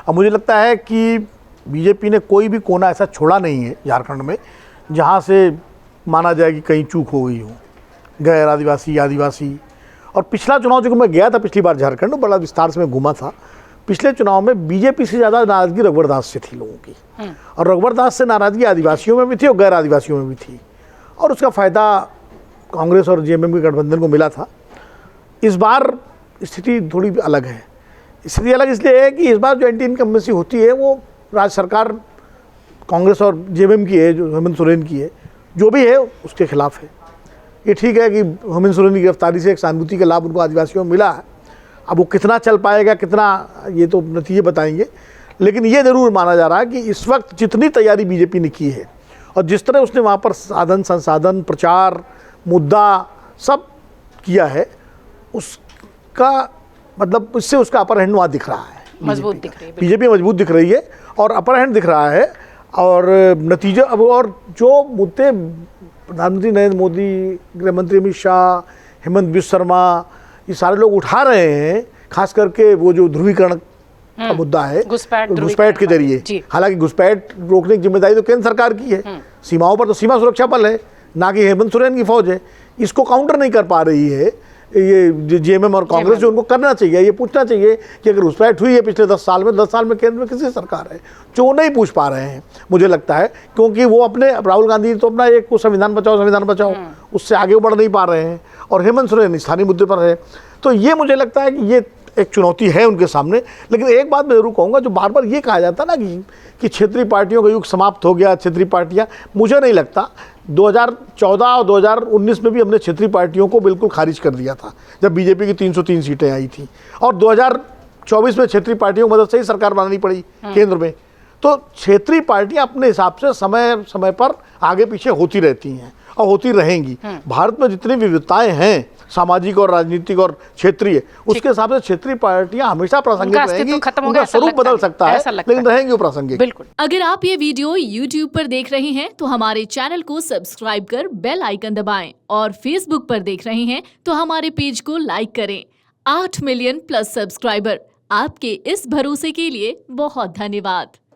और मुझे लगता है कि बीजेपी ने कोई भी कोना ऐसा छोड़ा नहीं है झारखंड में जहाँ से माना जाए कि कहीं चूक हो गई हो, गैर आदिवासी, आदिवासी। और पिछला चुनाव जो मैं गया था पिछली बार झारखंड, बड़ा विस्तार से मैं घूमा था, पिछले चुनाव में बीजेपी से ज़्यादा नाराज़गी रघुवर दास से थी लोगों की, और रघुवर दास से नाराज़गी आदिवासियों में भी थी और गैर आदिवासियों में भी थी, और उसका फ़ायदा कांग्रेस और जेएमएम के गठबंधन को मिला था। इस बार स्थिति थोड़ी अलग है। स्थिति अलग इसलिए है कि इस बार जो एंटी इनकम्बेंसी होती है वो राज्य सरकार कांग्रेस और जेएमएम की है, जो हेमंत सोरेन की है, जो भी है उसके खिलाफ है। ये ठीक है कि हेमंत सोरेन की गिरफ्तारी से एक सहानुभूति का लाभ उनको आदिवासियों में मिला है। अब वो कितना चल पाएगा, कितना, ये तो नतीजे बताएंगे, लेकिन ये ज़रूर माना जा रहा है कि इस वक्त जितनी तैयारी बीजेपी ने की है और जिस तरह उसने वहाँ पर साधन संसाधन, प्रचार, मुद्दा सब किया है, उसका मतलब इससे उसका अपर हैंड वहाँ दिख रहा है, मजबूत दिख रही है, बीजेपी मजबूत दिख रही है और अपर हैंड दिख रहा है। और नतीजा अब, और जो मुद्दे प्रधानमंत्री नरेंद्र मोदी, गृह मंत्री अमित शाह, हेमंत बिश्व शर्मा, ये सारे लोग उठा रहे हैं, खास करके वो जो ध्रुवीकरण का मुद्दा है, घुसपैठ के जरिए। हालांकि घुसपैठ रोकने की जिम्मेदारी तो केंद्र सरकार की है, सीमाओं पर तो सीमा सुरक्षा बल है, ना कि हेमंत सोरेन की फौज है। इसको काउंटर नहीं कर पा रही है ये जेएमएम और कांग्रेस, जो उनको करना चाहिए, ये पूछना चाहिए कि अगर घुसपैठ हुई है पिछले 10 साल में, 10 साल में केंद्र में किसी सरकार है, जो वो नहीं पूछ पा रहे हैं मुझे लगता है, क्योंकि वो अपने, राहुल गांधी तो अपना एक संविधान बचाओ उससे आगे बढ़ नहीं पा रहे हैं, और हेमंत सोरेन स्थानीय मुद्दे पर है। तो ये मुझे लगता है कि ये एक चुनौती है उनके सामने। लेकिन एक बात मैं जरूर कहूँगा, जो बार बार ये कहा जाता ना कि क्षेत्रीय पार्टियों का युग समाप्त हो गया, क्षेत्रीय पार्टियाँ, मुझे नहीं लगता। 2014 और 2019 में भी हमने क्षेत्रीय पार्टियों को बिल्कुल खारिज कर दिया था, जब बीजेपी की 303 सीटें आई थी, और 2024 में क्षेत्रीय पार्टियों की मदद से ही सरकार बनानी पड़ी केंद्र में। तो क्षेत्रीय पार्टियां अपने हिसाब से समय समय पर आगे पीछे होती रहती हैं और होती रहेंगी। भारत में जितनी विविधताएं हैं, सामाजिक और राजनीतिक और क्षेत्रीय, उसके हिसाब से क्षेत्रीय पार्टियां हमेशा प्रासंगिक रहेंगी। उनका स्वरूप बदल सकता है, लेकिन रहेंगी वो प्रासंगिक। बिल्कुल। अगर आप ये वीडियो YouTube पर देख रहे हैं तो हमारे चैनल को सब्सक्राइब कर बेल आइकन दबाएं, और Facebook पर देख रहे हैं तो हमारे पेज को लाइक करें। 8 मिलियन प्लस सब्सक्राइबर, आपके इस भरोसे के लिए बहुत धन्यवाद।